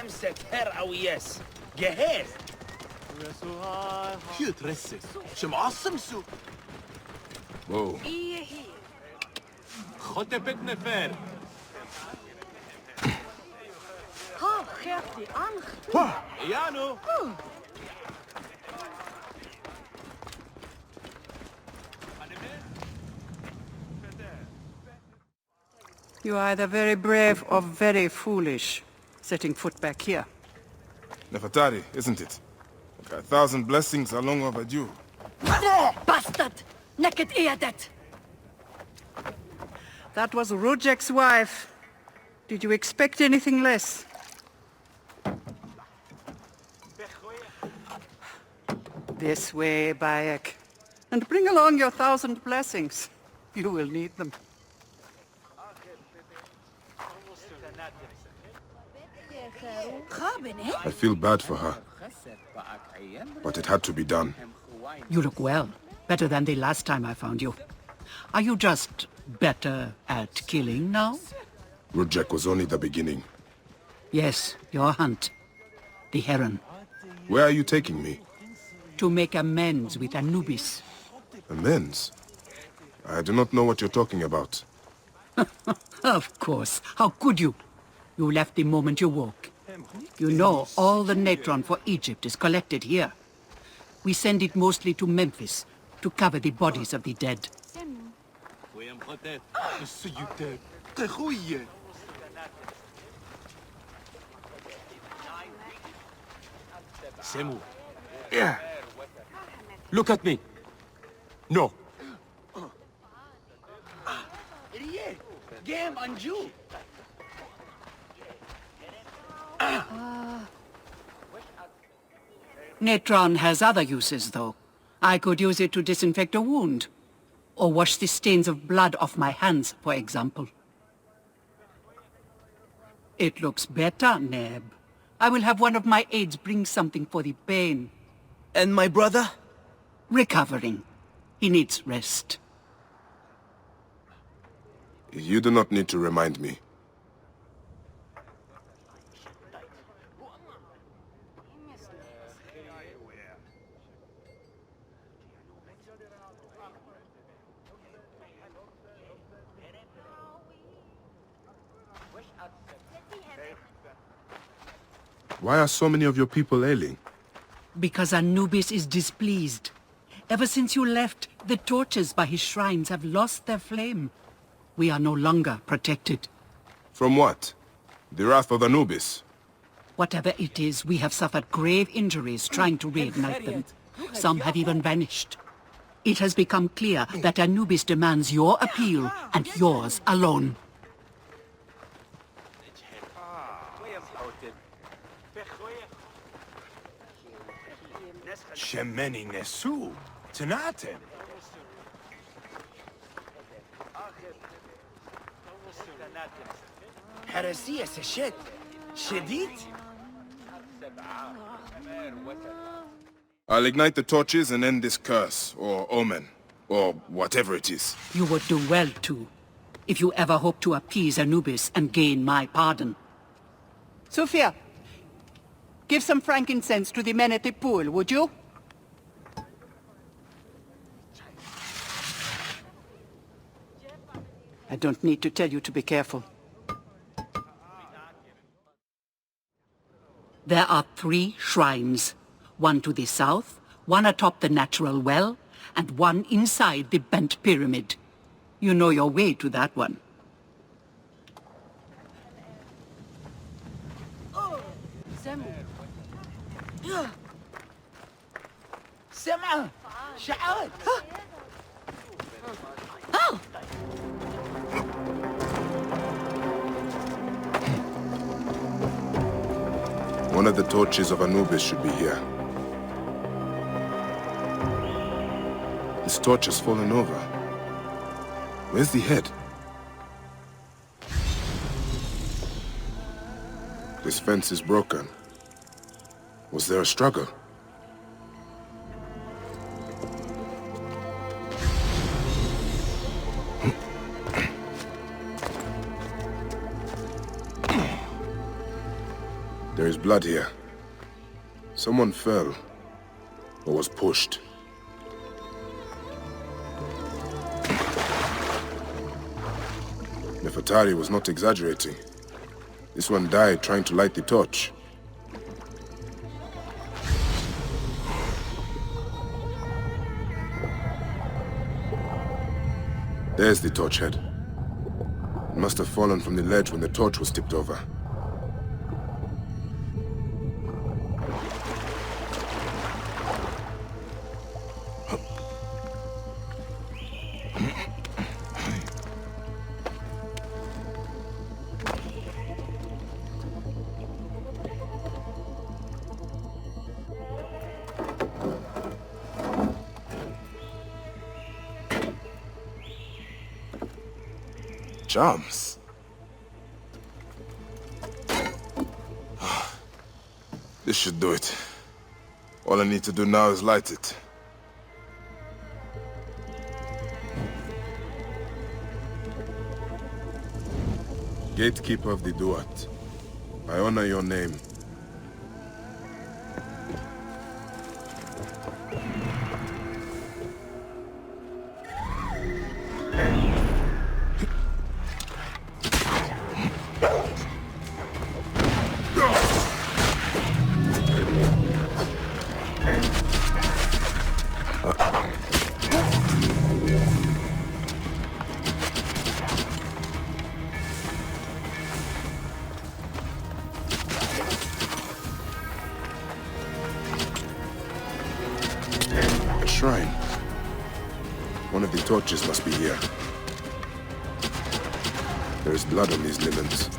خمسة هرعوياس جهاز شو ترسك؟ شو معصم سو؟ Whoa. خطبت نفر. ها خيرتي أنخ. يانو. You are either very brave or very foolish, setting foot back here. Nefertari, isn't it? 1,000 blessings are long overdue. Bastard! Naked eadet! That was Rujek's wife. Did you expect anything less? This way, Bayek. And bring along your 1,000 blessings. You will need them. I feel bad for her. But it had to be done. You look well. Better than the last time I found you. Are you just better at killing now? Rujek was only the beginning. Yes, your hunt. The heron. Where are you taking me? To make amends with Anubis. Amends? I do not know what you're talking about. Of course. How could you? You left the moment you woke. You know all the natron for Egypt is collected here. We send it mostly to Memphis to cover the bodies of the dead. Semu. Yeah. Look at me. No. Game Anju. Natron has other uses, though. I could use it to disinfect a wound. Or wash the stains of blood off my hands, for example. It looks better, Neb. I will have one of my aides bring something for the pain. And my brother? Recovering. He needs rest. You do not need to remind me. Why are so many of your people ailing? Because Anubis is displeased. Ever since you left, the torches by his shrines have lost their flame. We are no longer protected. From what? The wrath of Anubis? Whatever it is, we have suffered grave injuries trying to reignite them. Some have even vanished. It has become clear that Anubis demands your appeal, and yours alone. Shemeni Nesu. Tanatem. حرسية سشت شديد. I'll ignite the torches and end this curse, or omen, or whatever it is. You would do well to, if you ever hope to appease Anubis and gain my pardon. Sophia, give some frankincense to the men at the pool, would you? I don't need to tell you to be careful. There are 3 shrines. One to the south, one atop the natural well, and one inside the bent pyramid. You know your way to that one. سمعة شعاد. One of the torches of Anubis should be here. This torch has fallen over. Where's the head? This fence is broken. Was there a struggle? There is blood here. Someone fell, or was pushed. Nefertari was not exaggerating. This one died trying to light the torch. There's the torch head. It must have fallen from the ledge when the torch was tipped over. Charms. This should do it. All I need to do now is light it. Gatekeeper of the Duat, I honor your name. Shrine. One of the torches must be here. There is blood on these linens.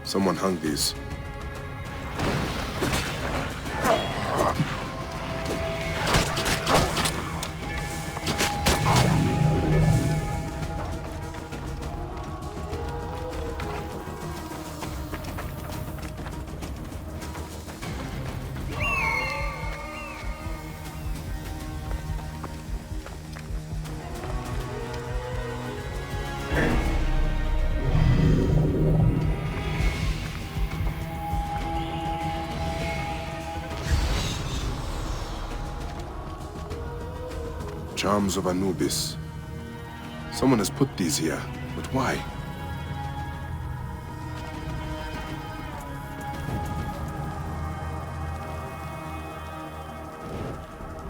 Someone hung these. Charms of Anubis. Someone has put these here, but why?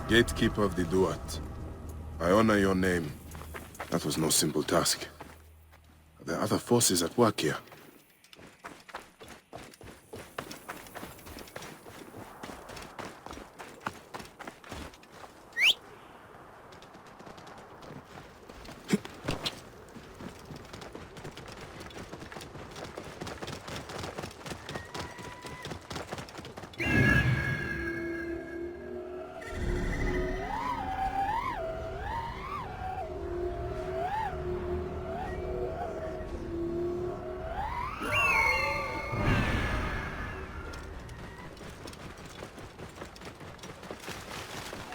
Gatekeeper of the Duat, I honor your name. That was no simple task. Are there other forces at work here?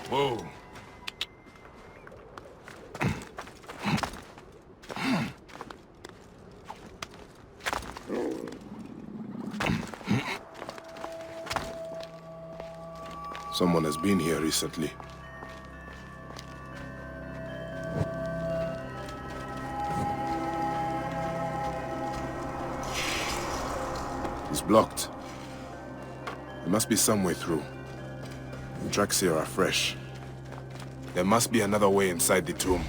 Whoa. Someone has been here recently. It's blocked. There must be some way through. The tracks here are fresh. There must be another way inside the tomb.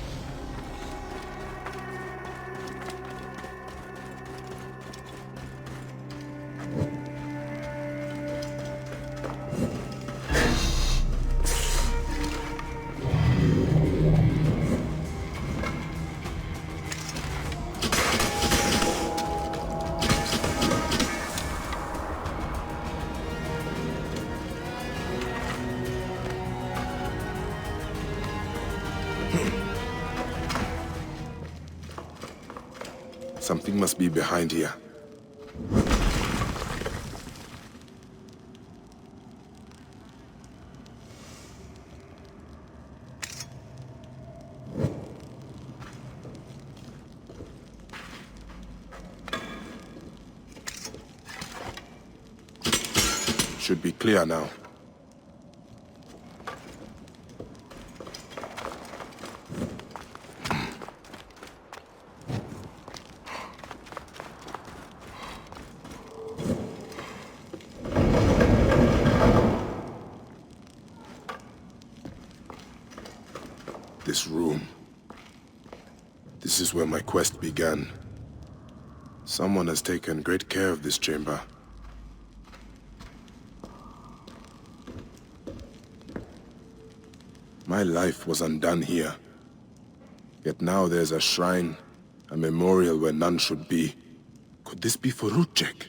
Something must be behind here. should be clear now. This room. This is where my quest began. Someone has taken great care of this chamber. My life was undone here. Yet now there's a shrine, a memorial where none should be. Could this be for Rudjek?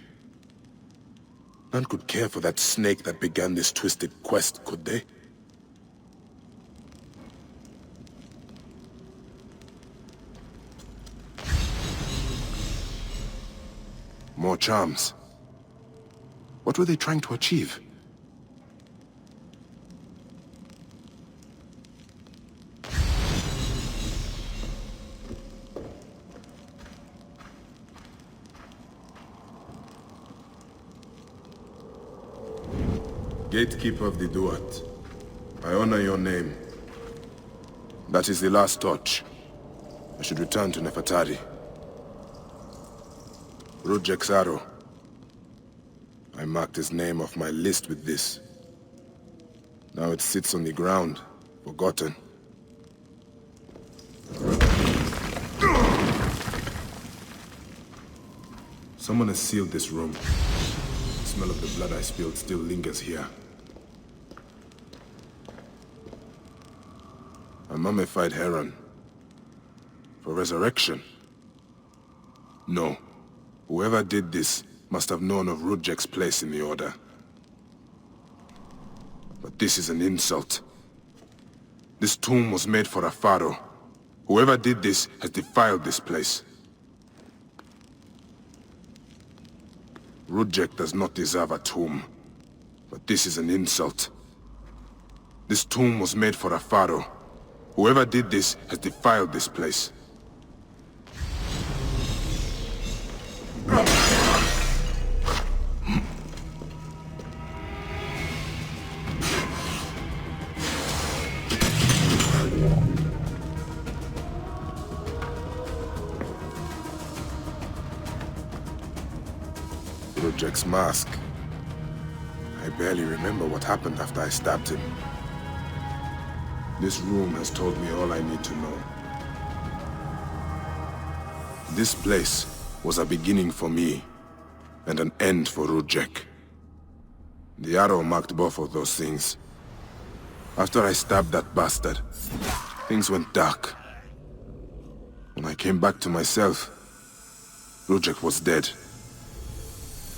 None could care for that snake that began this twisted quest, could they? More charms. What were they trying to achieve? Gatekeeper of the Duat, I honor your name. That is the last torch. I should return to Nefertari. Rudjek's arrow. I marked his name off my list with this. Now it sits on the ground, forgotten. Someone has sealed this room. The smell of the blood I spilled still lingers here. A mummified heron. For resurrection? No. Whoever did this must have known of Rudjek's place in the Order. But this is an insult. This tomb was made for a pharaoh. Whoever did this has defiled this place. Rudjek does not deserve a tomb. But this is an insult. This tomb was made for a pharaoh. Whoever did this has defiled this place. Rudjek's mask. I barely remember what happened after I stabbed him. This room has told me all I need to know. This place was a beginning for me, and an end for Rudjek. The arrow marked both of those things. After I stabbed that bastard, things went dark. When I came back to myself, Rudjek was dead.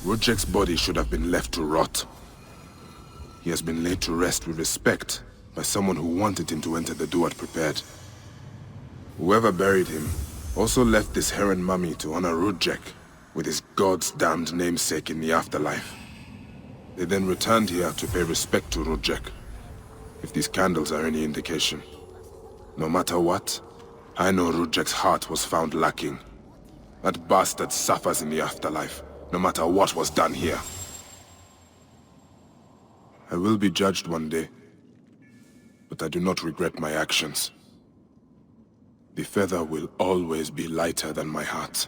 Rudjek's body should have been left to rot. He has been laid to rest with respect by someone who wanted him to enter the Duat prepared. Whoever buried him also left this heron mummy to honor Rudjek with his God's damned namesake in the afterlife. They then returned here to pay respect to Rudjek, if these candles are any indication. No matter what, I know Rudjek's heart was found lacking. That bastard suffers in the afterlife, no matter what was done here. I will be judged one day, but I do not regret my actions. The feather will always be lighter than my heart.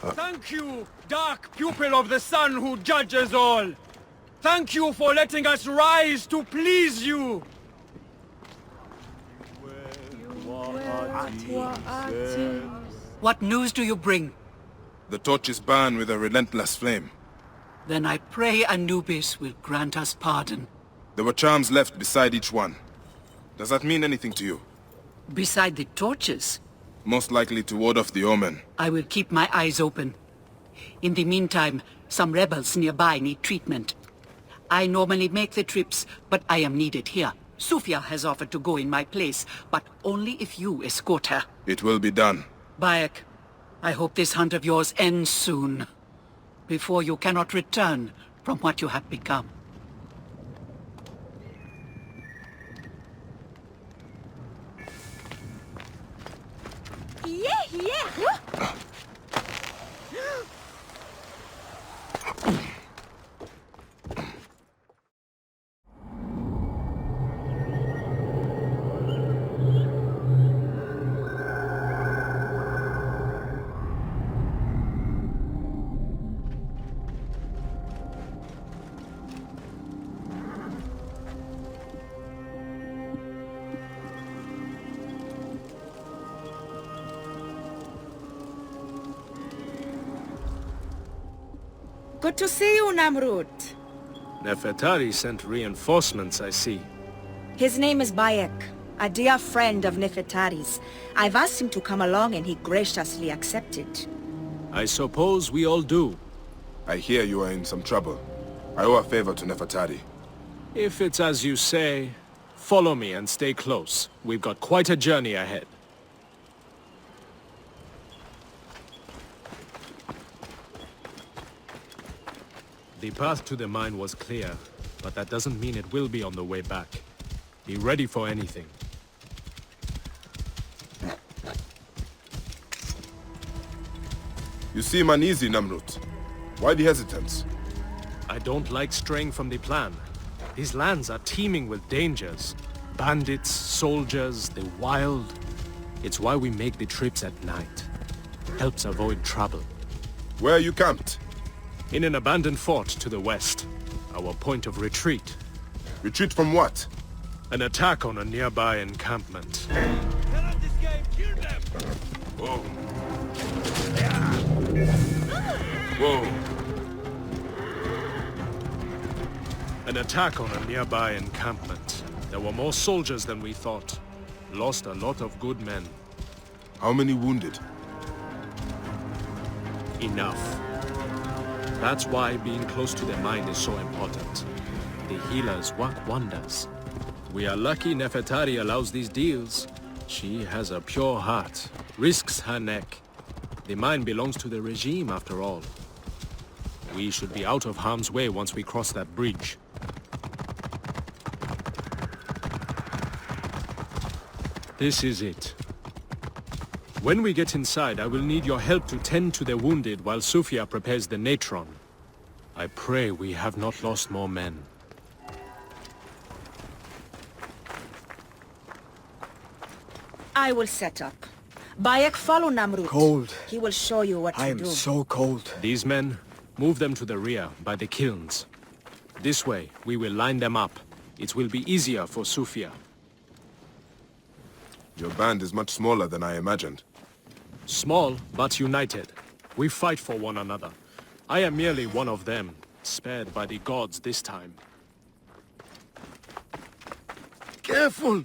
Thank you, dark pupil of the sun who judges all. Thank you for letting us rise to please you. What news do you bring? The torch is burned with a relentless flame. Then I pray Anubis will grant us pardon. There were charms left beside each one. Does that mean anything to you? Beside the torches, Most likely to ward off the omen. I will keep my eyes open. In the meantime, some rebels nearby need treatment. I normally make the trips, but I am needed here. Sufia has offered to go in my place, but only if you escort her. It will be done. Bayek, I hope this hunt of yours ends soon, before you cannot return from what you have become. Yeah. Good to see you, Namrud. Nefertari sent reinforcements, I see. His name is Bayek, a dear friend of Nefertari's. I've asked him to come along and he graciously accepted. I suppose we all do. I hear you are in some trouble. I owe a favor to Nefertari. If it's as you say, follow me and stay close. We've got quite a journey ahead. The path to the mine was clear, but that doesn't mean it will be on the way back. Be ready for anything. You seem uneasy, Namrud. Why the hesitance? I don't like straying from the plan. These lands are teeming with dangers. Bandits, soldiers, the wild. It's why we make the trips at night. Helps avoid trouble. Where are you camped? In an abandoned fort to the west. Our point of retreat. Retreat from what? An attack on a nearby encampment. Whoa. Whoa. An attack on a nearby encampment. There were more soldiers than we thought. Lost a lot of good men. How many wounded? Enough. That's why being close to the mine is so important. The healers work wonders. We are lucky Nefertari allows these deals. She has a pure heart, risks her neck. The mine belongs to the regime after all. We should be out of harm's way once we cross that bridge. This is it. When we get inside, I will need your help to tend to the wounded while Sufia prepares the natron. I pray we have not lost more men. I will set up. Bayek, follow Namrud. Cold. He will show you what I to am do. so cold. These men, move them to the rear, by the kilns. This way, we will line them up. It will be easier for Sufia. Your band is much smaller than I imagined. Small, but united. We fight for one another. I am merely one of them, spared by the gods this time. Careful!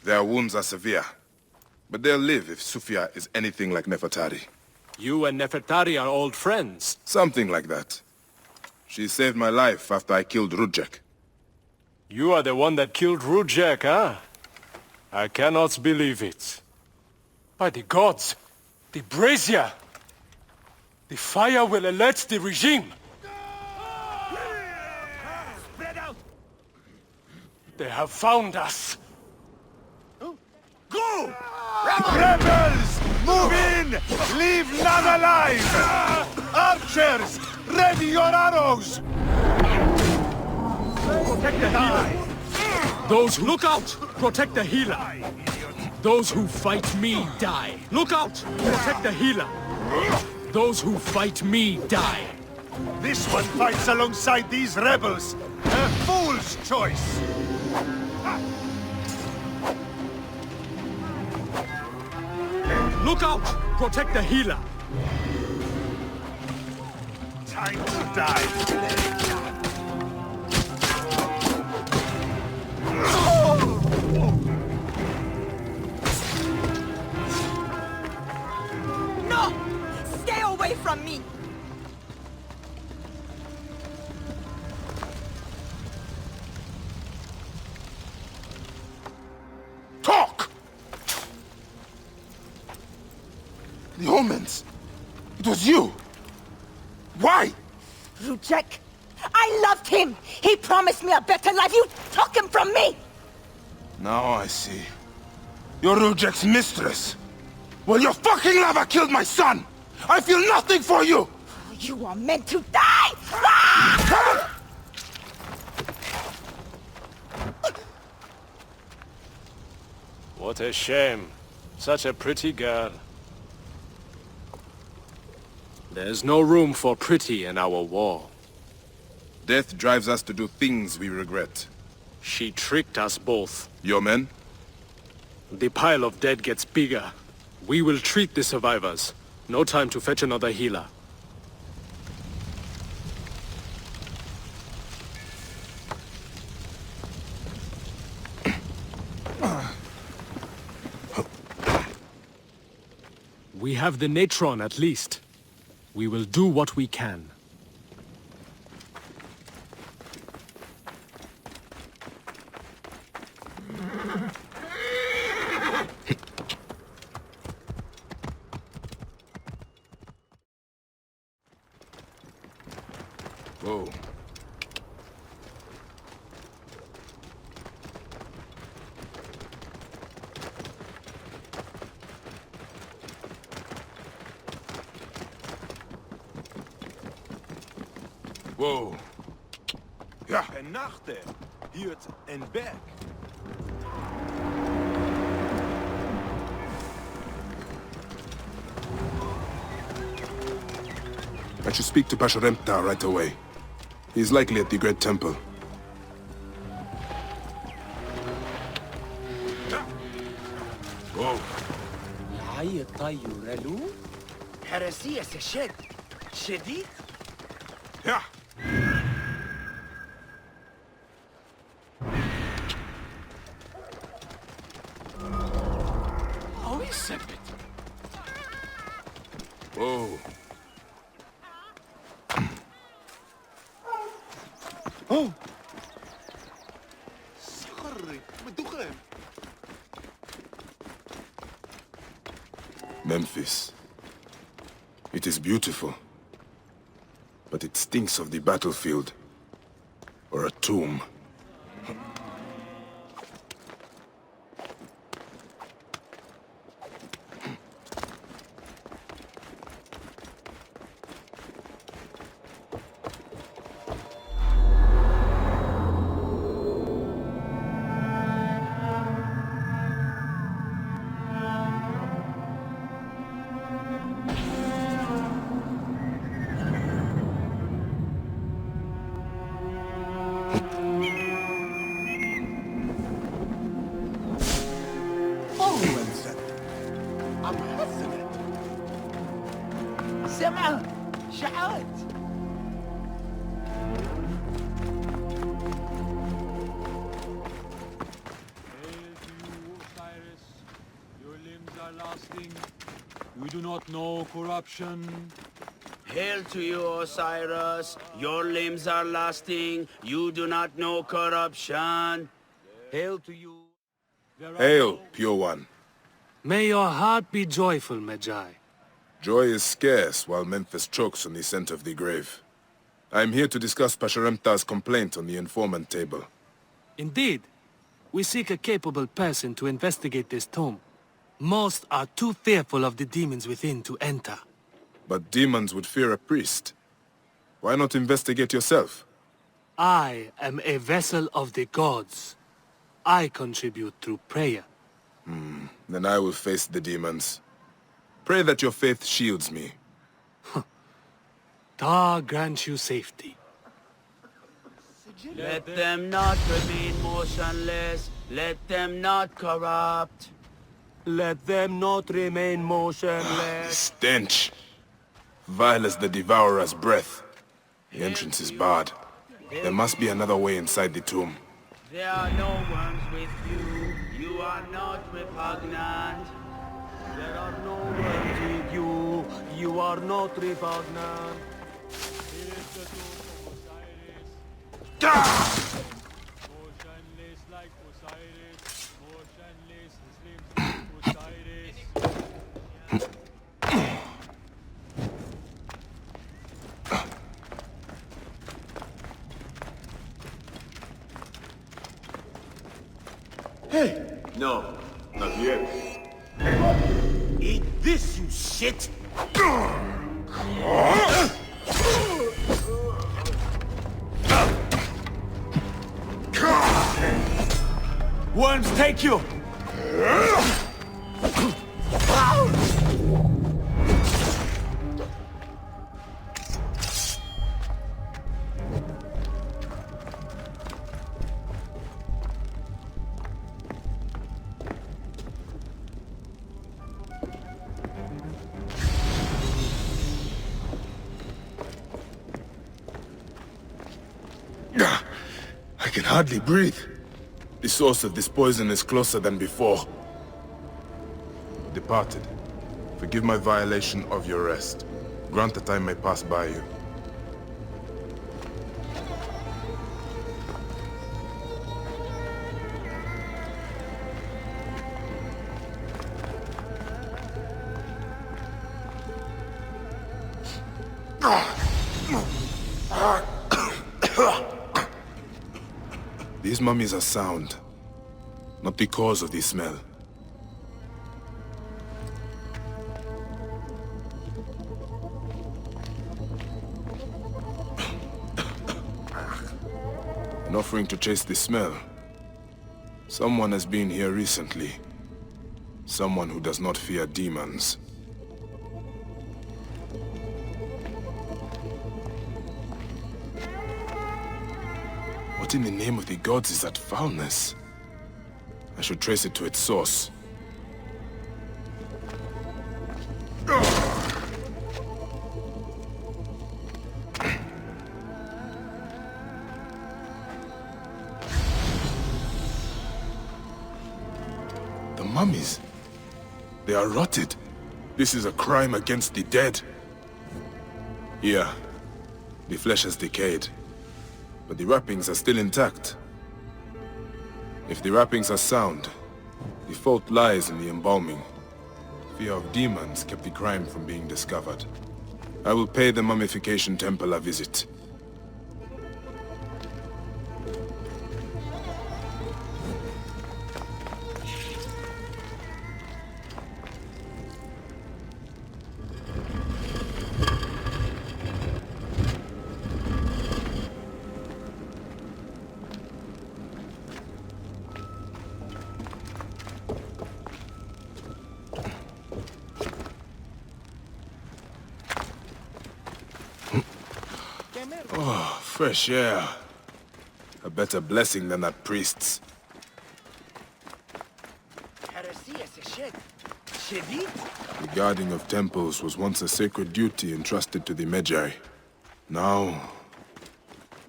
Their wounds are severe, but they'll live if Sufia is anything like Nefertari. You and Nefertari are old friends. Something like that. She saved my life after I killed Rudjek. You are the one that killed Rudjek, huh? I cannot believe it. By the gods, the brazier! The fire will alert the regime! Spread out! They have found us! Go! Rebels! Move in! Leave none alive! Archers! Ready your arrows! Protect the healer! Those who look out! Protect the healer! Those who fight me die! Look out! Protect the healer! Those who fight me die! This one fights alongside these rebels! A fool's choice! Look out! Protect the healer! Time to die! from me! Talk! The omens! It was you! Why? Rujek, I loved him! He promised me a better life! You took him from me! Now I see. You're Rujek's mistress! Well, your fucking lover killed my son! I feel nothing for you! You are meant to die! Ah! What a shame. Such a pretty girl. There's no room for pretty in our war. Death drives us to do things we regret. She tricked us both. Your men? The pile of dead gets bigger. We will treat the survivors. No time to fetch another healer. We have the Natron at least. We will do what we can. Whoa. Whoa. Ja. En nachte, huurt en berg. I should speak to Pasharemta right away. He's likely at the Great Temple. Whoa. العي طيور له Heresia شد شديد. Ja. How is it? Whoa. Oh. Sorry, بدخن. Memphis. It is beautiful. But it stinks of the battlefield. Or a tomb. سمعت شعرت Your limbs are lasting. You do not know corruption. Hail to you, Osiris. Your limbs are lasting. You do not know corruption. Hail to you. Hail, Pure One. May your heart be joyful, Magi. Joy is scarce while Memphis chokes on the scent of the grave. I am here to discuss Pasharemta's complaint on the informant table. Indeed. We seek a capable person to investigate this tomb. Most are too fearful of the demons within to enter. But demons would fear a priest. Why not investigate yourself? I am a vessel of the gods. I contribute through prayer. Then I will face the demons. Pray that your faith shields me. Ta grant you safety. Let them not remain motionless. Let them not corrupt. Let them not remain motionless. Stench! Vile as the Devourer's breath. The entrance is barred. There must be another way inside the tomb. There are no worms with you. You are not repugnant. There are no words with you. You are not repugnant. Here is the tomb of Osiris. Motionless like Osiris. Motionless, his limbs like Osiris. No, not yet. Eat this, you shit! Worms take you! I can hardly breathe. The source of this poison is closer than before. Departed, forgive my violation of your rest. Grant that I may pass by you. These mummies are sound, not because of the smell. An offering to chase the smell. Someone has been here recently. Someone who does not fear demons. What in the name of the gods is that foulness? I should trace it to its source. The mummies. They are rotted. This is a crime against the dead. Here, the flesh has decayed, but the wrappings are still intact. If the wrappings are sound, the fault lies in the embalming. Fear of demons kept the crime from being discovered. I will pay the mummification temple a visit. Oh, fresh air. A better blessing than that priest's. The guarding of temples was once a sacred duty entrusted to the Magi. Now,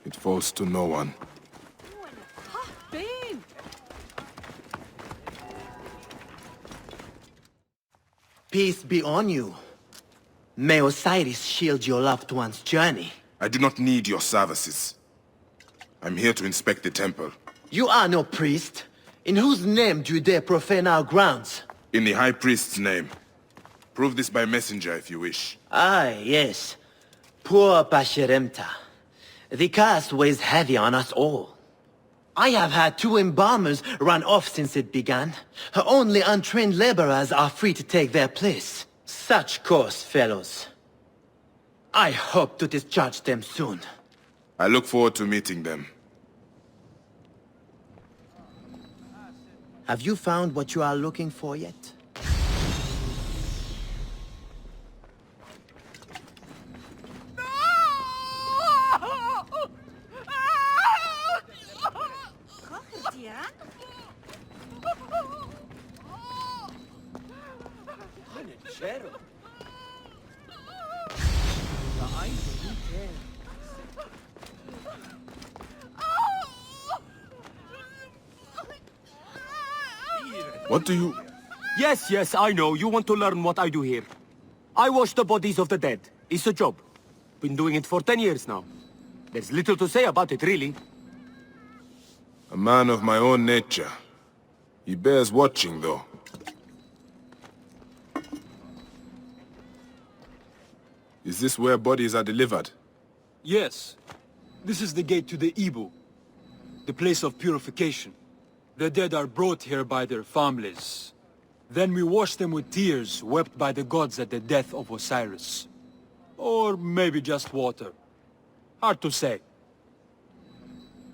it falls to no one. Peace be on you. May Osiris shield your loved one's journey. I do not need your services. I'm here to inspect the temple. You are no priest. In whose name do you dare profane our grounds? In the High Priest's name. Prove this by messenger if you wish. Ah, yes. Poor Bashiremta. The curse weighs heavy on us all. I have had 2 embalmers run off since it began. Only untrained laborers are free to take their place. Such course, fellows. I hope to discharge them soon. I look forward to meeting them. Have you found what you are looking for yet? What do you... Yes, I know. You want to learn what I do here. I wash the bodies of the dead. It's a job. Been doing it for 10 years now. There's little to say about it, really. A man of my own nature. He bears watching, though. Is this where bodies are delivered? Yes. This is the gate to the Ibu, the place of purification. The dead are brought here by their families. Then we wash them with tears wept by the gods at the death of Osiris. Or maybe just water. Hard to say.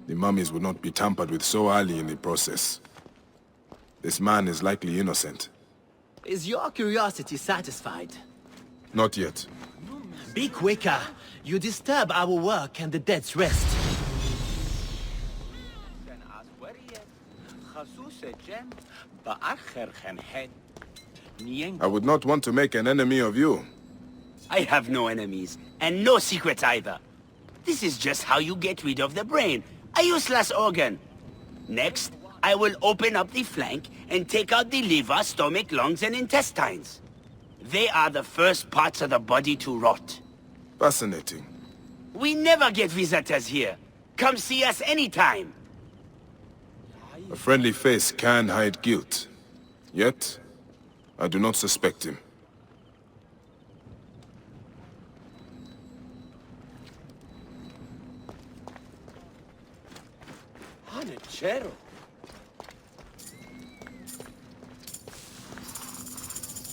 The mummies would not be tampered with so early in the process. This man is likely innocent. Is your curiosity satisfied? Not yet. Be quicker. You disturb our work and the dead's rest. I would not want to make an enemy of you. I have no enemies, and no secrets either. This is just how you get rid of the brain, a useless organ. Next, I will open up the flank and take out the liver, stomach, lungs, and intestines. They are the first parts of the body to rot. Fascinating. We never get visitors here. Come see us anytime. A friendly face can hide guilt. Yet, I do not suspect him.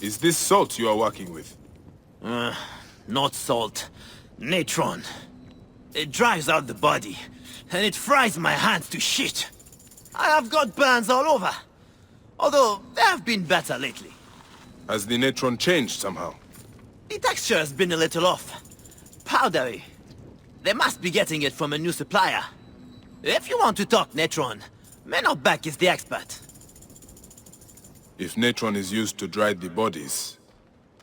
Is this salt you are working with? Not salt. Natron. It dries out the body, and it fries my hands to shit. I have got burns all over. Although, they have been better lately. Has the natron changed somehow? The texture has been a little off. Powdery. They must be getting it from a new supplier. If you want to talk natron, Menobek is the expert. If natron is used to dry the bodies,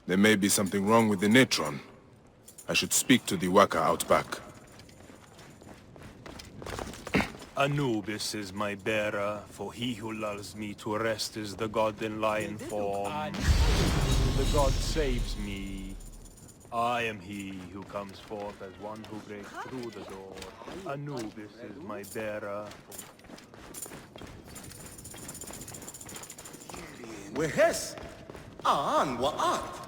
there may be something wrong with the natron. I should speak to the worker out back. Anubis is my bearer, for he who lulls me to rest is the god in lion form. The god saves me. I am he who comes forth as one who breaks through the door. Anubis is my bearer. وهس آن وآت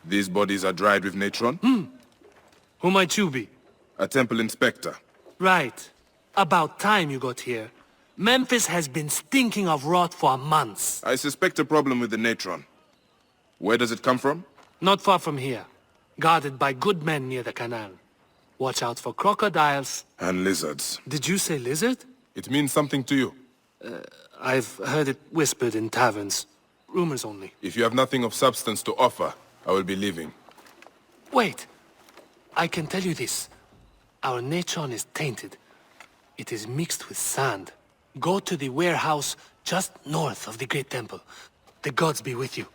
These bodies are dried with natron? Who might you be? A temple inspector. Right. About time you got here. Memphis has been stinking of rot for months. I suspect a problem with the natron. Where does it come from? Not far from here. Guarded by good men near the canal. Watch out for crocodiles. And lizards. Did you say lizard? It means something to you. I've heard it whispered in taverns. Rumors only. If you have nothing of substance to offer, I will be leaving. Wait. I can tell you this. Our natron is tainted. It is mixed with sand. Go to the warehouse just north of the Great Temple. The gods be with you.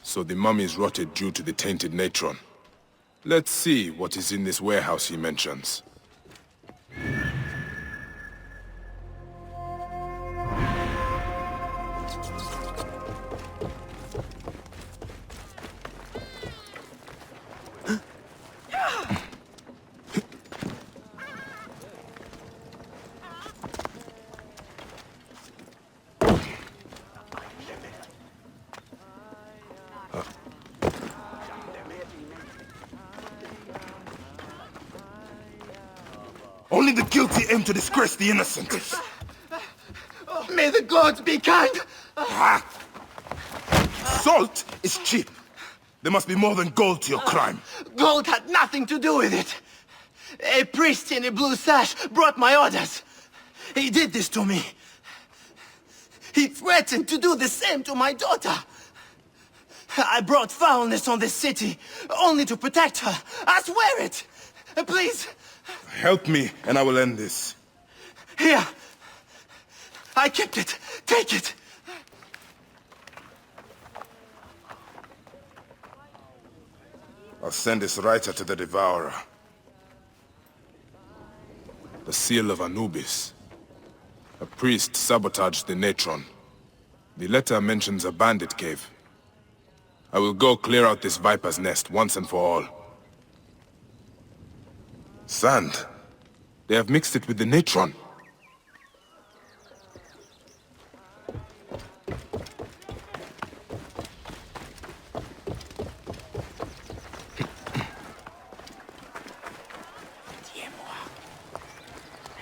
So the mummies rotted due to the tainted natron. Let's see what is in this warehouse he mentions. Only the guilty aim to disgrace the innocent. May the gods be kind! Salt is cheap. There must be more than gold to your crime. Gold had nothing to do with it. A priest in a blue sash brought my orders. He did this to me. He threatened to do the same to my daughter. I brought foulness on this city, only to protect her. I swear it! Please! Help me, and I will end this. Here! I kept it! Take it! I'll send this writer to the Devourer. The seal of Anubis. A priest sabotaged the Natron. The letter mentions a bandit cave. I will go clear out this Viper's nest once and for all. Sand. They have mixed it with the Natron.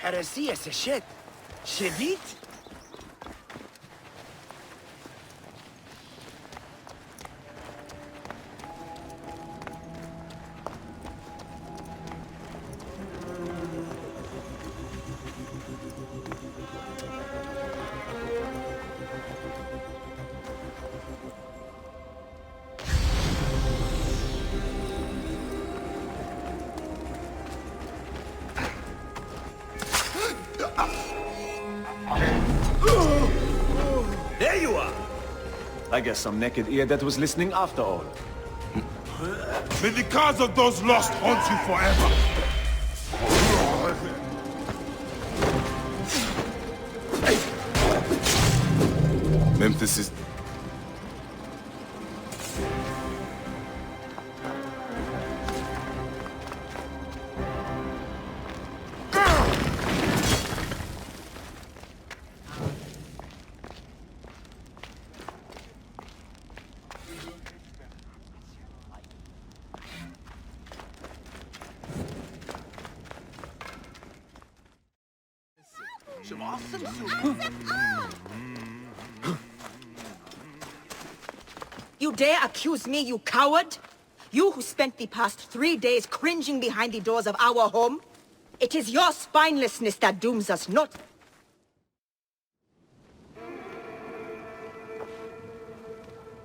هرسية سشت شديد There you are! I guess some naked ear that was listening after all. May the cause of those lost haunt you forever! Memphis is... You dare accuse me, you coward? You who spent the past 3 days cringing behind the doors of our home? It is your spinelessness that dooms us, not...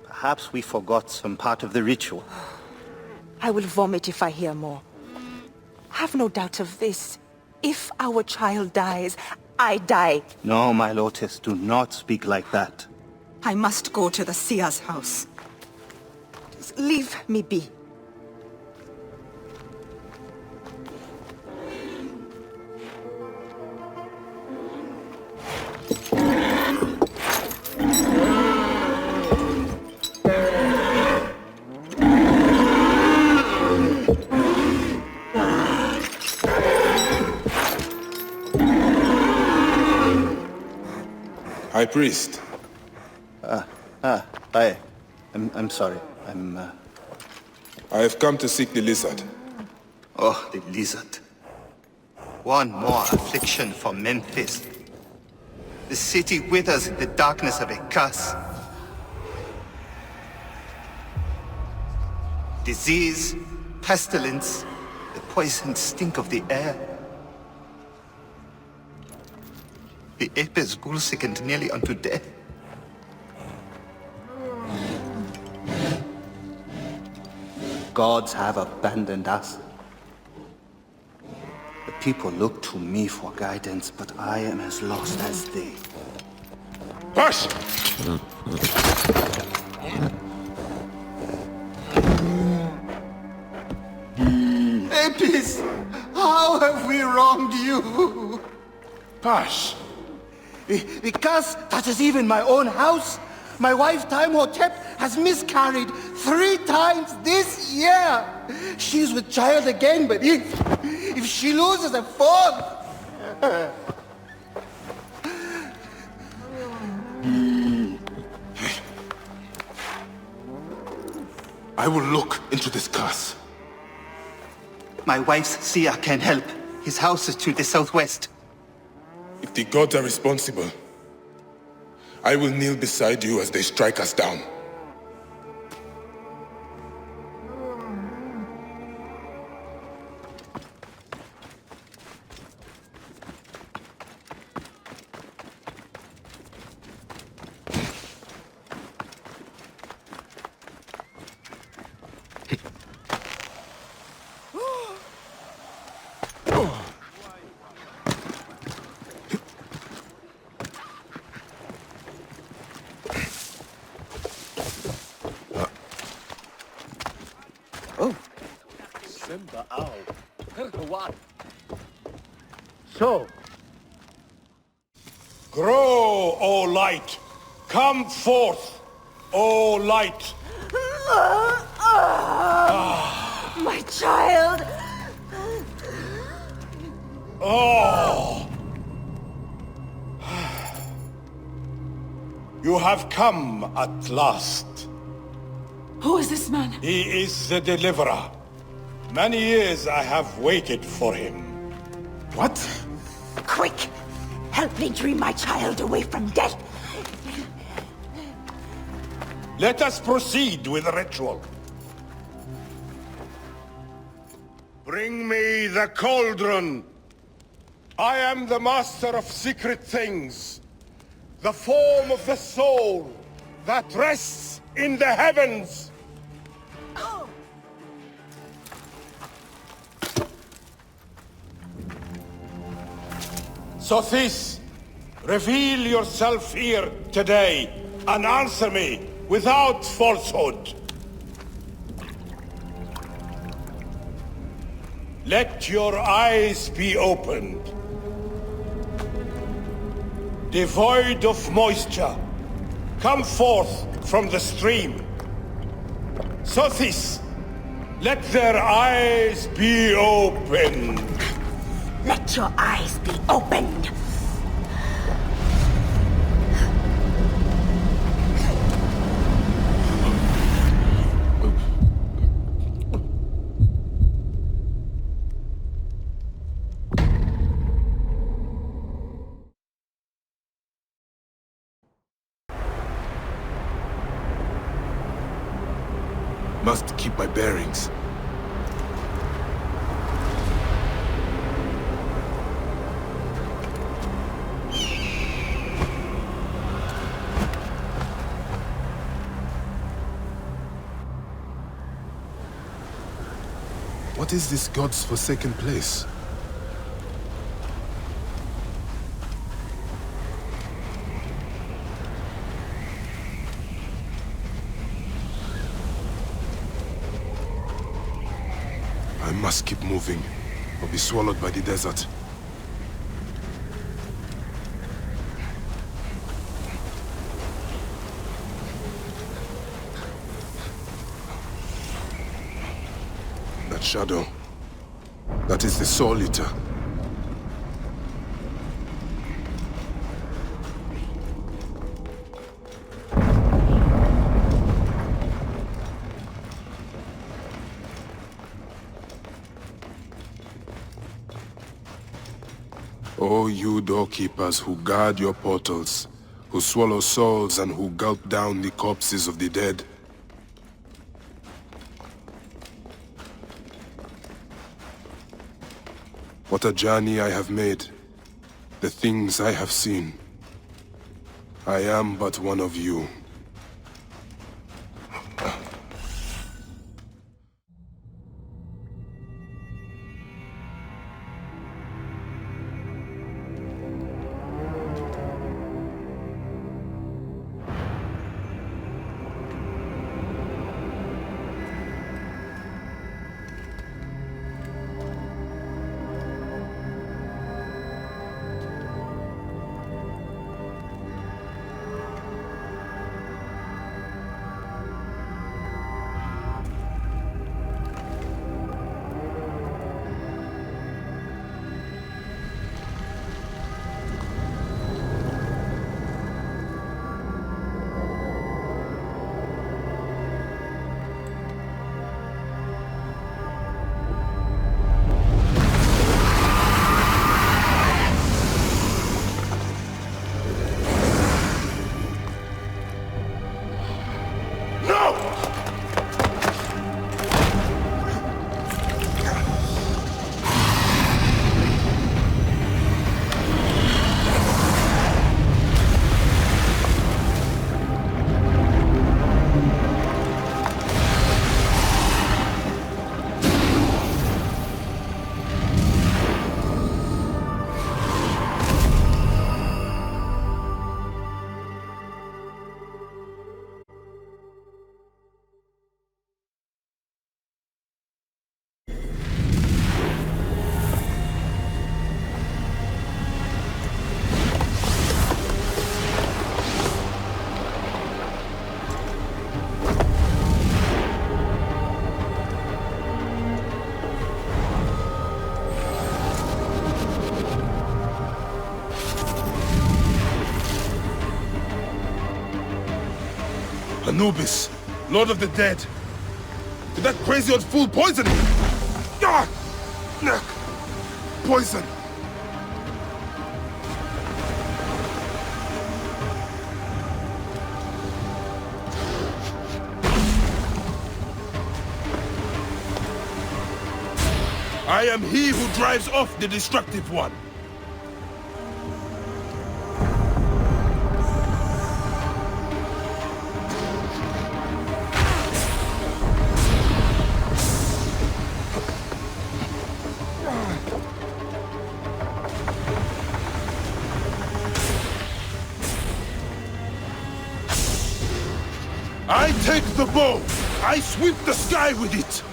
Perhaps we forgot some part of the ritual. I will vomit if I hear more. Have no doubt of this. If our child dies, I die. No, my Lotus, do not speak like that. I must go to the Seer's house. Just leave me be. High Priest. I'm sorry. I have come to seek the lizard. Oh, the lizard. One more affliction for Memphis. The city withers in the darkness of a curse. Disease, pestilence, the poisoned stink of the air. The ape is ghoul-sickened nearly unto death. Gods have abandoned us. The people look to me for guidance, but I am as lost as they. Hush! Apis, how have we wronged you? Hush! The curse touches even my own house. My wife, Timehotep, has miscarried 3 times this year. She's with child again, but if she loses a 4th... I will look into this curse. My wife's seer can help. His house is to the southwest. If the gods are responsible, I will kneel beside you as they strike us down. So, Grow, O light! Come forth, O light! My child! Oh! You have come at last. Who is this man? He is the deliverer. Many years I have waited for him. What? Quick! Help me dream my child away from death! Let us proceed with the ritual. Bring me the cauldron. I am the master of secret things. The form of the soul that rests in the heavens. Sothis, reveal yourself here today and answer me without falsehood. Let your eyes be opened. Devoid of moisture, come forth from the stream. Sothis, let their eyes be opened. Let your eyes be opened! Must keep my bearings. What is this God's forsaken place? I must keep moving, or be swallowed by the desert. That shadow, that is the Soul Eater. O you doorkeepers who guard your portals, who swallow souls and who gulp down the corpses of the dead. What a journey I have made, the things I have seen. I am but one of you. Anubis, Lord of the Dead. Did that crazy old fool poison me? Ah! Poison. I am he who drives off the destructive one. I take the bow. I sweep the sky with it.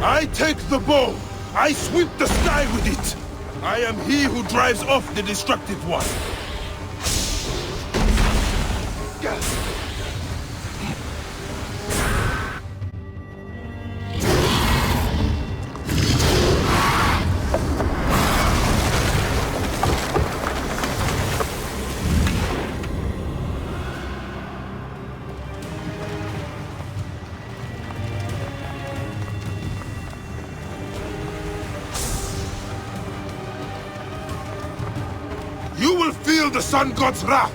I take the bow. I sweep the sky with it. I am he who drives off the destructive one. You will feel the Sun God's wrath!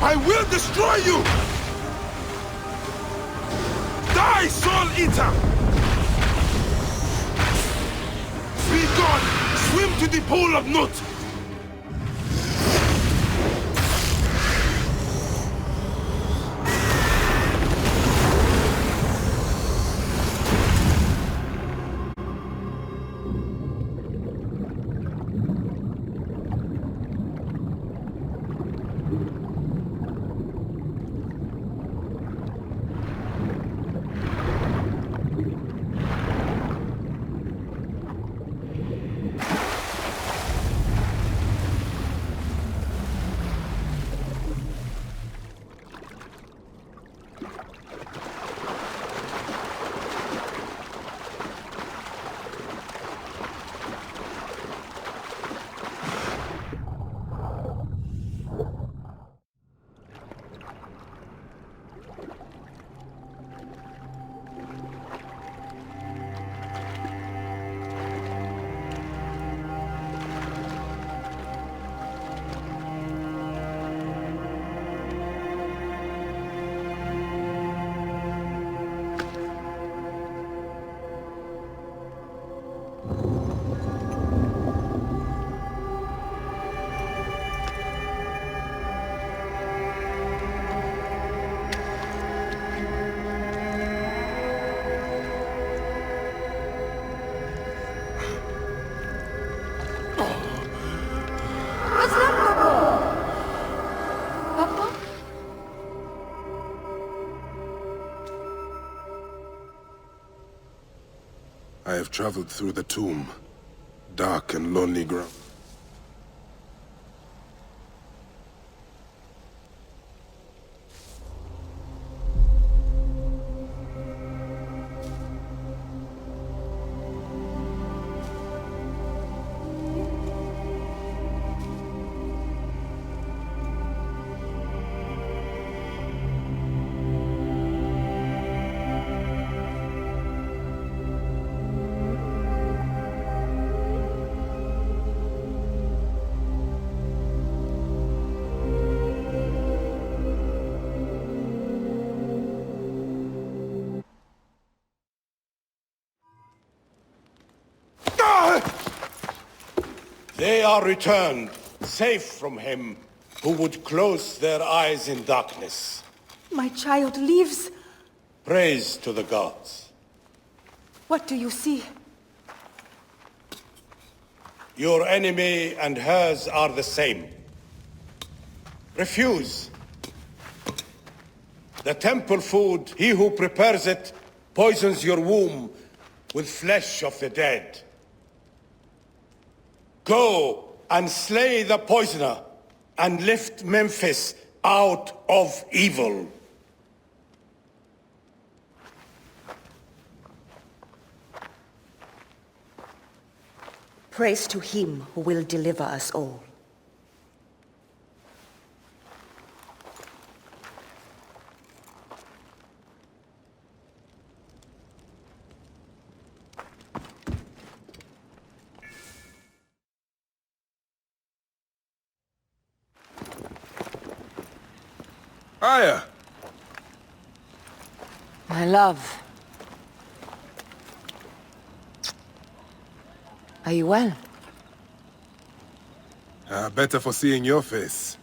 I will destroy you! Die, Soul Eater! Be gone! Swim to the pool of Nut! I have traveled through the tomb, dark and lonely ground. They are returned, safe from him who would close their eyes in darkness. My child lives. Praise to the gods. What do you see? Your enemy and hers are the same. Refuse, The temple food, he who prepares it, poisons your womb with flesh of the dead. Go and slay the poisoner, and lift Memphis out of evil. Praise to him who will deliver us all. Aya! My love. Are you well? Better for seeing your face.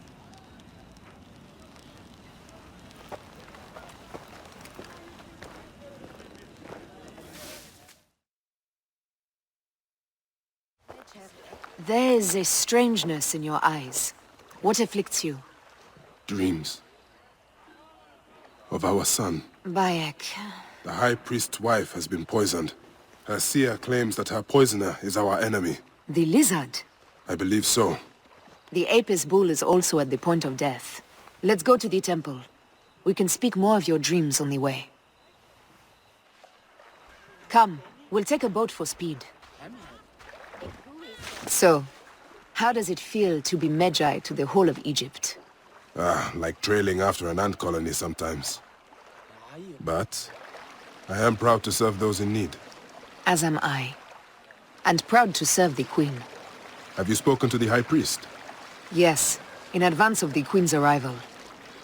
There is a strangeness in your eyes. What afflicts you? Dreams. Of our son. Bayek. The High Priest's wife has been poisoned. Her seer claims that her poisoner is our enemy. The lizard? I believe so. The Apis bull is also at the point of death. Let's go to the temple. We can speak more of your dreams on the way. Come, we'll take a boat for speed. So, how does it feel to be Magi to the whole of Egypt? Like trailing after an ant colony sometimes. But I am proud to serve those in need. As am I. And proud to serve the Queen. Have you spoken to the High Priest? Yes, in advance of the Queen's arrival.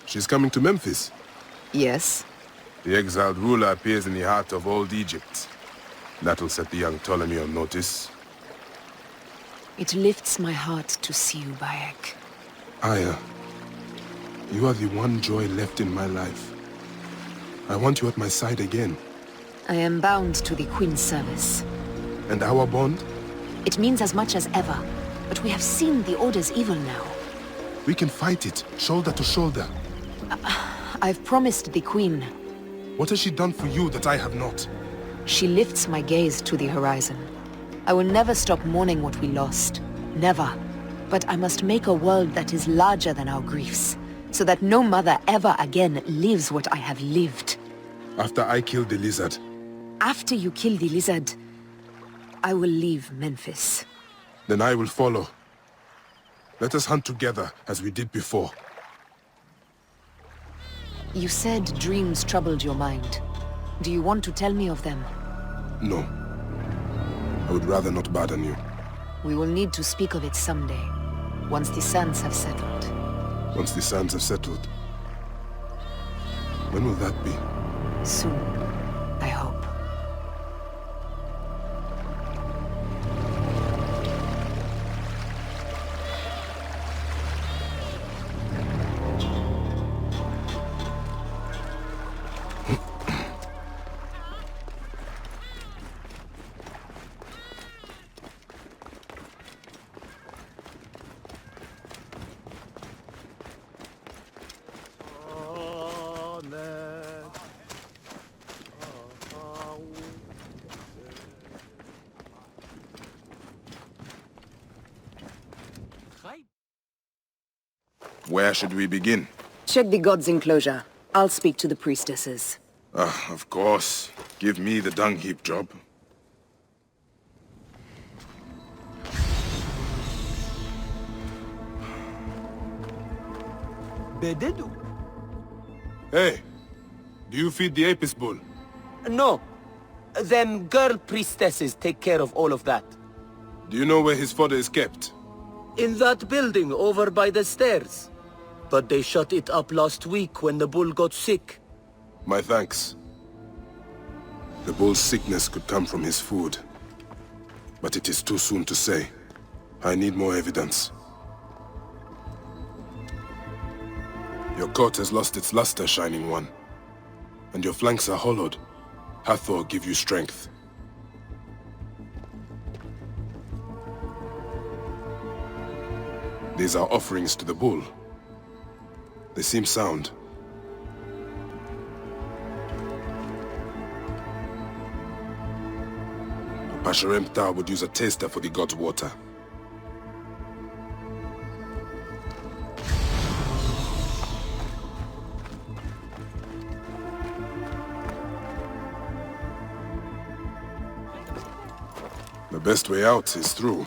She's coming to Memphis? Yes. The exiled ruler appears in the heart of old Egypt. That'll set the young Ptolemy on notice. It lifts my heart to see you, Bayek. Aya, you are the one joy left in my life. I want you at my side again. I am bound to the Queen's service. And our bond? It means as much as ever. But we have seen the Order's evil now. We can fight it, shoulder to shoulder. I've promised the Queen. What has she done for you that I have not? She lifts my gaze to the horizon. I will never stop mourning what we lost. Never. But I must make a world that is larger than our griefs, so that no mother ever again lives what I have lived. After I kill the lizard? After you kill the lizard, I will leave Memphis. Then I will follow. Let us hunt together, as we did before. You said dreams troubled your mind. Do you want to tell me of them? No. I would rather not burden you. We will need to speak of it someday, once the sands have settled. Once the sands have settled? When will that be? Soon, I hope. Where should we begin? Check the god's enclosure. I'll speak to the priestesses. Of course. Give me the dung heap job. Bededu? Hey! Do you feed the Apis bull? No. Them girl priestesses take care of all of that. Do you know where his fodder is kept? In that building over by the stairs. But they shut it up last week when the bull got sick. My thanks. The bull's sickness could come from his food. But it is too soon to say. I need more evidence. Your coat has lost its luster, Shining One. And your flanks are hollowed. Hathor give you strength. These are offerings to the bull. They seem sound. Pasheremta would use a taster for the god's water. The best way out is through.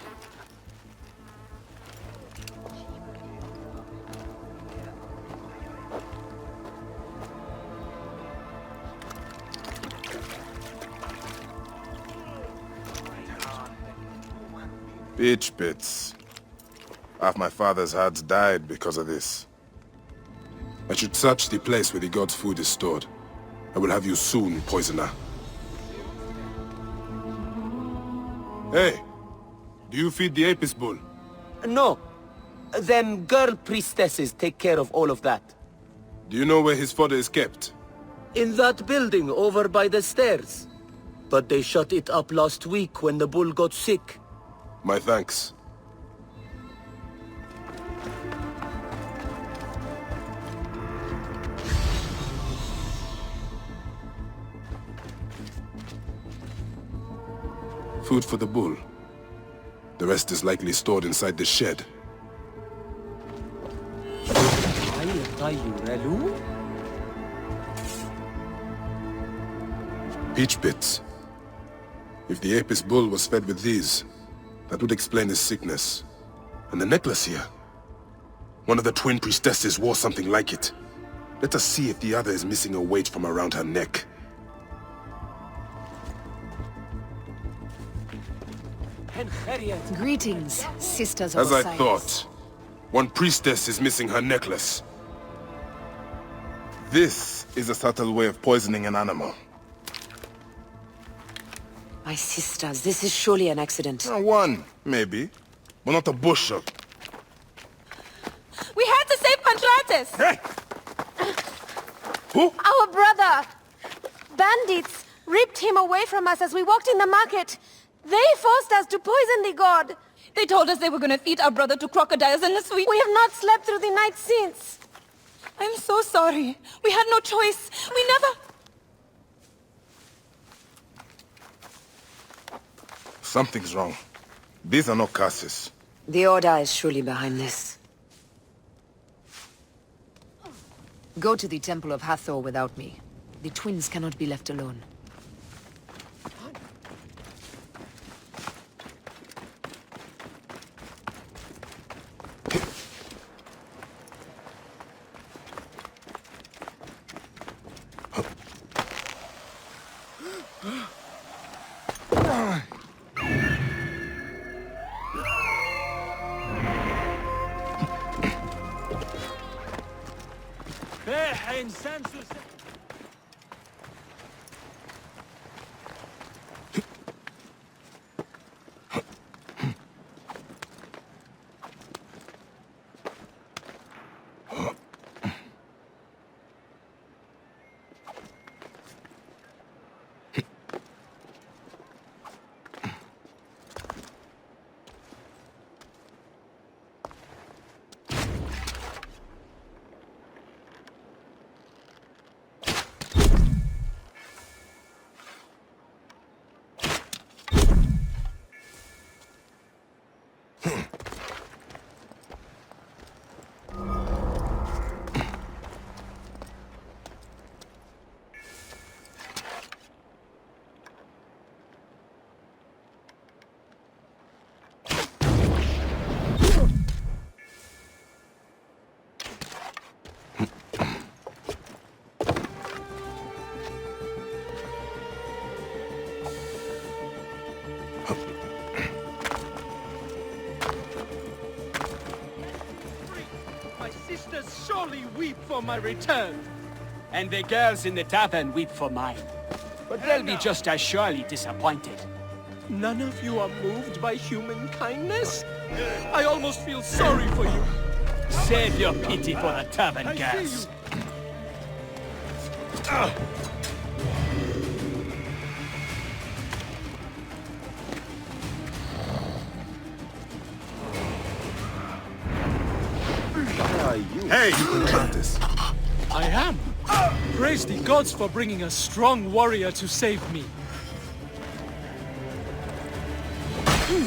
Bitch bits. Half my father's herds died because of this. I should search the place where the god's food is stored. I will have you soon, poisoner. Hey, do you feed the Apis bull? No. Them girl priestesses take care of all of that. Do you know where his fodder is kept? In that building over by the stairs. But they shut it up last week when the bull got sick. My thanks. Food for the bull. The rest is likely stored inside the shed. Peach bits. If the Apis bull was fed with these, that would explain his sickness. And the necklace here. One of the twin priestesses wore something like it. Let us see if the other is missing a weight from around her neck. Greetings, sisters of As I Osiris. thought, one priestess is missing her necklace. This is a subtle way of poisoning an animal. My sisters, this is surely an accident. One, maybe, but not a bushel. We had to save Pantrates! Hey! Who? Our brother! Bandits ripped him away from us as we walked in the market. They forced us to poison the god. They told us they were gonna feed our brother to crocodiles in the sweet. We have not slept through the night since. I'm so sorry. We had no choice. We never... Something's wrong. These are not curses. The Order is surely behind this. Go to the Temple of Hathor without me. The twins cannot be left alone. Surely weep for my return. And the girls in the tavern weep for mine. But they'll be just as surely disappointed. None of you are moved by human kindness? I almost feel sorry for you. Save your pity for the tavern girls. Hey, Atlantis. I am. Praise the gods for bringing a strong warrior to save me. Oh,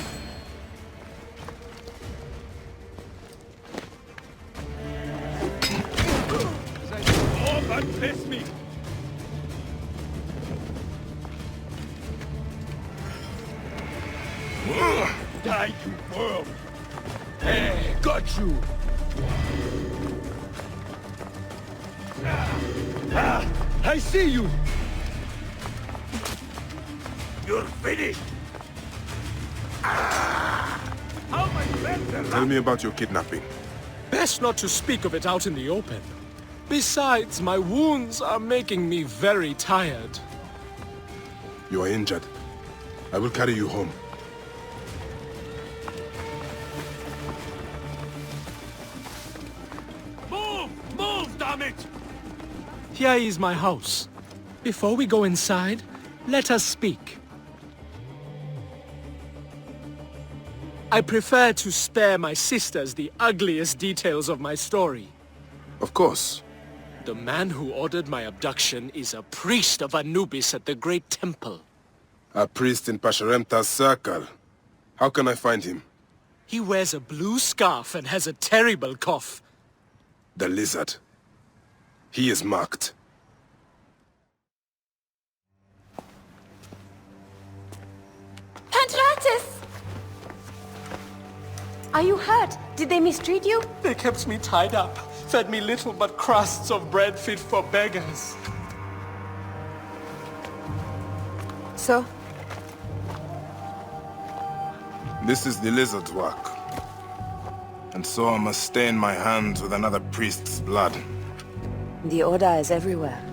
that pissed me! Die, you worm! Hey, got you! I see you! You're finished! How my friends Tell me about your kidnapping. Best not to speak of it out in the open. Besides, my wounds are making me very tired. You are injured. I will carry you home. Move! Move, damn it! Here is my house. Before we go inside, let us speak. I prefer to spare my sisters the ugliest details of my story. Of course. The man who ordered my abduction is a priest of Anubis at the Great Temple. A priest in Pasheremta's circle. How can I find him? He wears a blue scarf and has a terrible cough. The lizard. He is marked. Pantratis! Are you hurt? Did they mistreat you? They kept me tied up, fed me little but crusts of bread fit for beggars. So? This is the lizard's work. And so I must stain my hands with another priest's blood. The order is everywhere.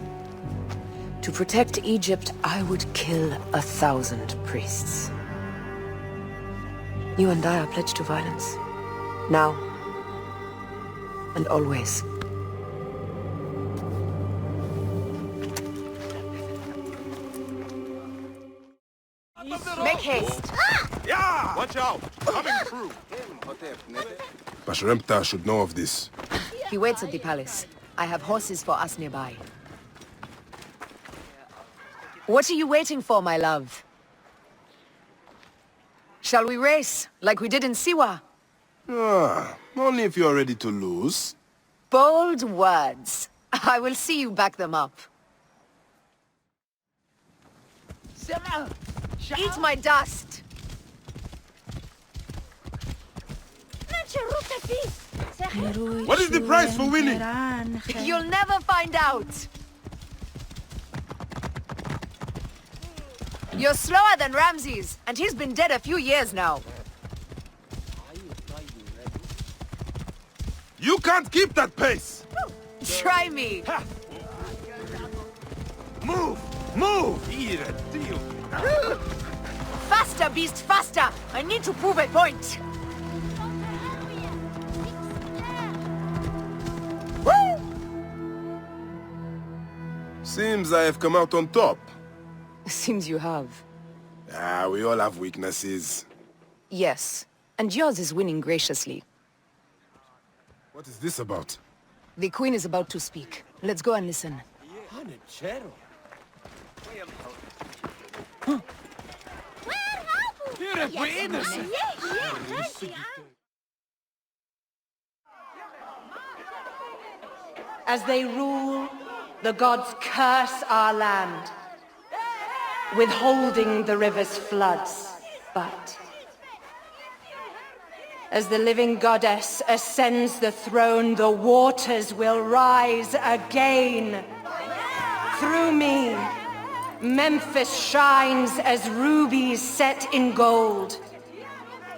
To protect Egypt, I would kill 1,000 priests. You and I are pledged to violence. Now. And always. Make haste! Yeah! Watch out! Coming through! Pasheremta should know of this. He waits at the palace. I have horses for us nearby. What are you waiting for, my love? Shall we race, like we did in Siwa? Only if you are ready to lose. Bold words. I will see you back them up. Eat my dust! What is the price for winning? You'll never find out! You're slower than Ramses, and he's been dead a few years now. You can't keep that pace! Try me! Move! Move! Eat a deal! Faster, beast, faster! I need to prove a point! Seems I have come out on top. Seems you have. We all have weaknesses. Yes, and yours is winning graciously. What is this about? The Queen is about to speak. Let's go and listen. As they rule, the gods curse our land, withholding the river's floods. But as the living goddess ascends the throne, the waters will rise again. Through me, Memphis shines as rubies set in gold.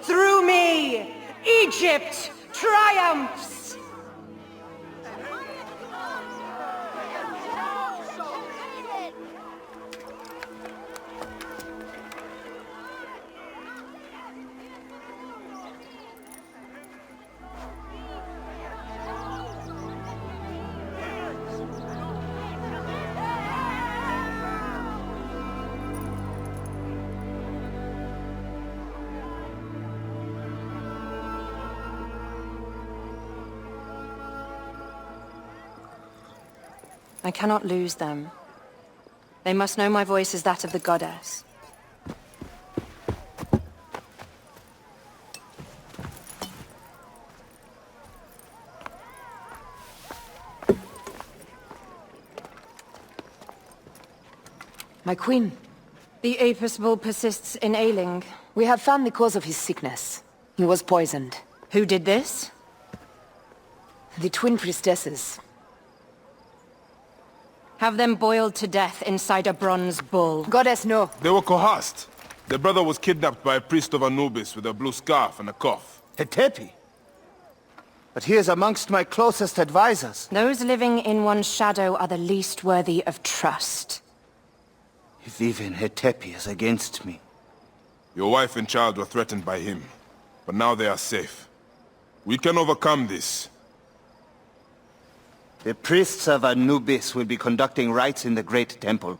Through me, Egypt triumphs. I cannot lose them. They must know my voice is that of the goddess. My queen. The Apis bull persists in ailing. We have found the cause of his sickness. He was poisoned. Who did this? The twin priestesses. Have them boiled to death inside a bronze bull. Goddess, no. They were coerced. Their brother was kidnapped by a priest of Anubis with a blue scarf and a cough. Hetepi? But he is amongst my closest advisors. Those living in one's shadow are the least worthy of trust. If even Hetepi is against me. Your wife and child were threatened by him, but now they are safe. We can overcome this. The priests of Anubis will be conducting rites in the Great Temple.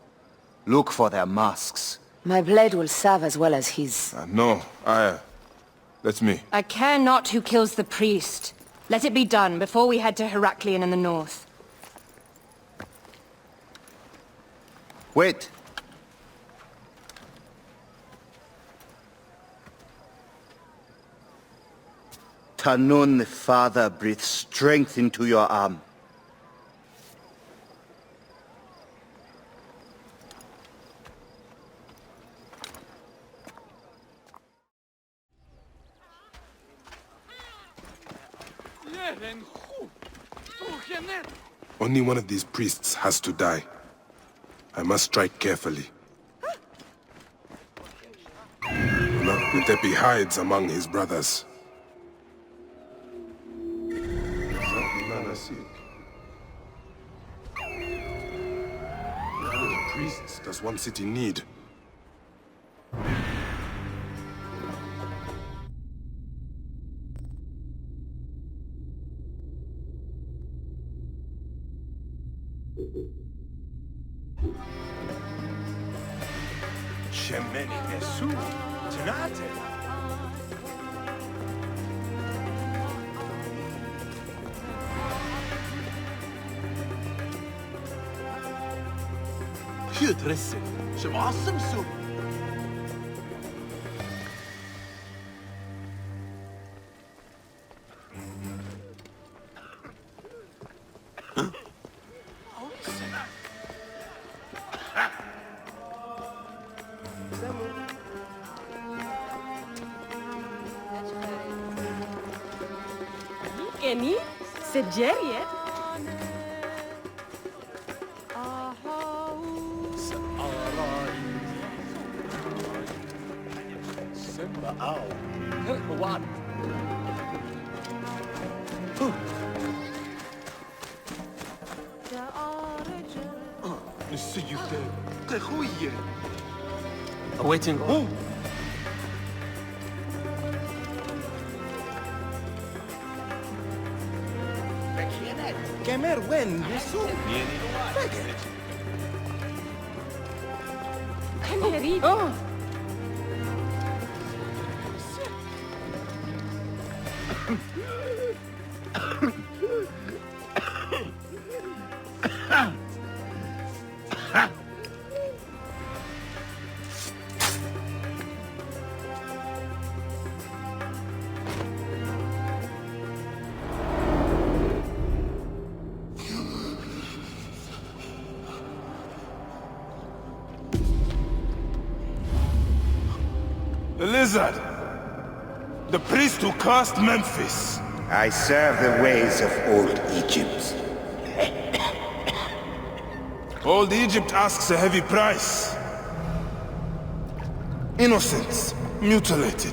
Look for their masks. My blade will serve as well as his. No, that's me. I care not who kills the priest. Let it be done before we head to Heraklion in the north. Wait. Tanun the Father breathes strength into your arm. Only one of these priests has to die. I must strike carefully. Hetepi hides among his brothers. How many priests does one city need? Shemeni Nesu, Tanate. شو ترسل؟ شو معصم سوق؟ Kenny? Sejeriet? Awaiting. Oh. Kemer wen yesu. Oh. The lizard! The priest who cursed Memphis! I serve the ways of old Egypt. Old Egypt asks a heavy price. Innocents mutilated.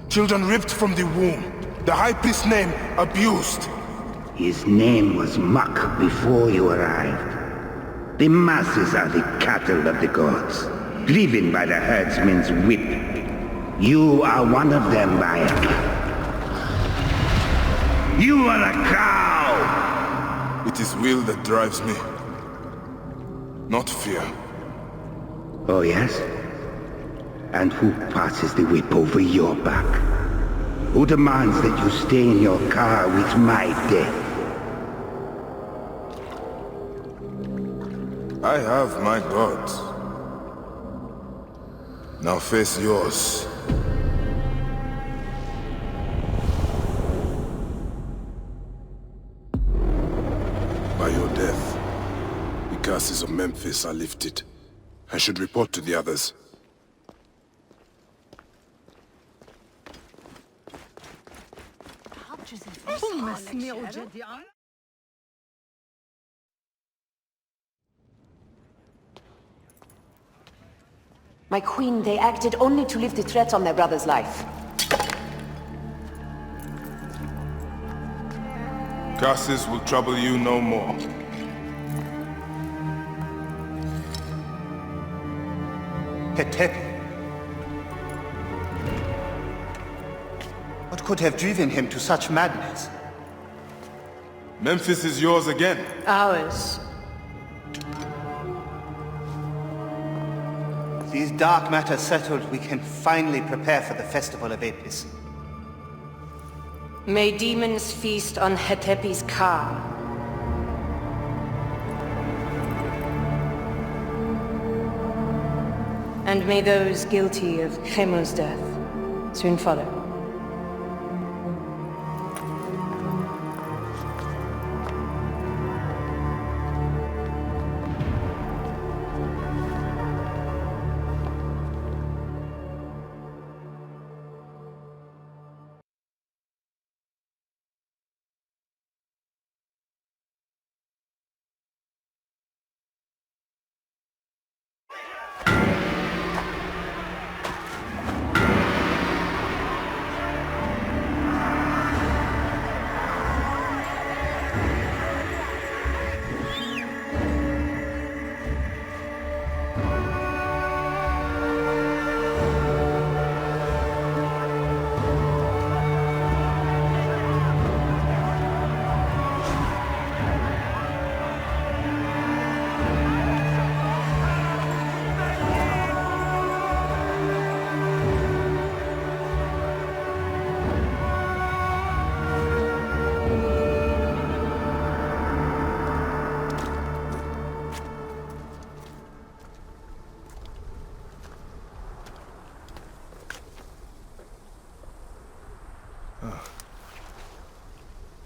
Children ripped from the womb. The high priest's name abused. His name was Muck before you arrived. The masses are the cattle of the gods, driven by the herdsman's whip. You are one of them, Bayek. You are a cow! It is will that drives me, not fear. Oh, yes? And who passes the whip over your back? Who demands that you stay in your car with my death? I have my gods. Now face yours. By your death, the curses of Memphis are lifted, I should report to the others. My queen, they acted only to lift the threat on their brother's life. Curses will trouble you no more. Hetepi. What could have driven him to such madness? Memphis is yours again. Ours. These dark matters settled, we can finally prepare for the festival of Apis. May demons feast on Hetepi's car. And may those guilty of Chemo's death soon follow.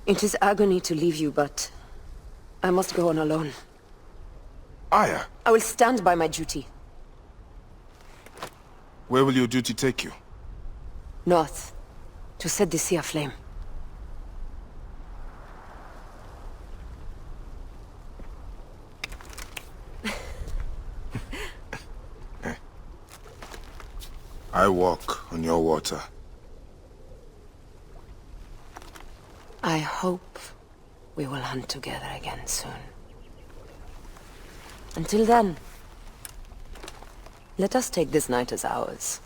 It is agony to leave you, but I must go on alone. Aya, I will stand by my duty. where will your duty take you? North, to set the sea aflame. I walk on your water. I hope we will hunt together again soon. Until then, let us take this night as ours.